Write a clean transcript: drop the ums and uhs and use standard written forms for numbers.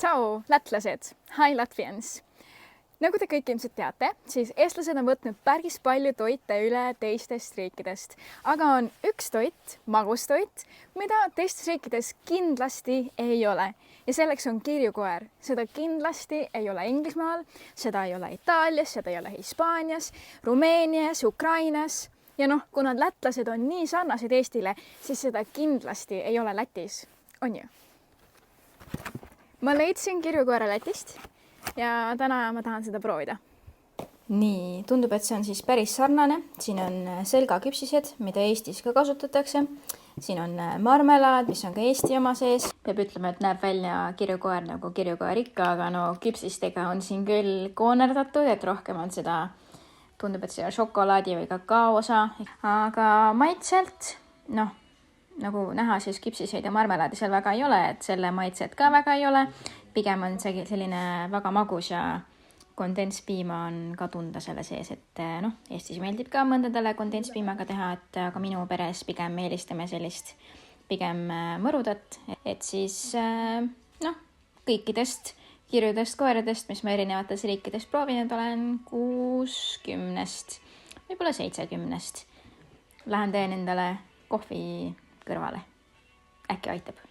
Tšau, lätlased! Hi, Latvians! Nagu te kõik ilmselt teate, siis eestlased on võtnud päris palju toite üle teistest riikidest. Aga on üks toit, magustoit, mida teistes riikides kindlasti ei ole. Ja selleks on kirjukoer. Seda kindlasti ei ole Inglismaal, seda ei ole Itaalias, seda ei ole Hispaanias, Rumeenias, Ukrainas. Ja kuna lätlased on nii sarnased Eestile, siis seda kindlasti ei ole Lätis. On ju? Ma leidsin kirjukoera Lätist ja täna ma tahan seda proovida. Nii, tundub, et see on siis päris sarnane. Siin on selgaküpsised, mida Eestis ka kasutatakse. Siin on marmelaad, mis on ka Eesti oma sees. Peab ütlema, et näeb välja kirjukoer nagu kirjukoer ikka, aga küpsistega on siin küll koonerdatud, et rohkem on seda, tundub, et see on šokolaadi või kakao osa. Aga maitselt, nagu näha, siis küpsiseid ja marmelaadi seal väga ei ole, et selle maitset ka väga ei ole. Pigem on see selline väga magus ja kondenspiima on ka tunda selle sees, et Eestis meeldib ka mõndadele kondenspiimaga teha, aga minu peres pigem eelistame sellist pigem mõrudat, et siis kõikidest kirjudest koeradest, mis ma erinevatest riikidest proovinud olen, 60, võib-olla 70. Lähen teen endale kohvi kõrvale. Äkki aitab.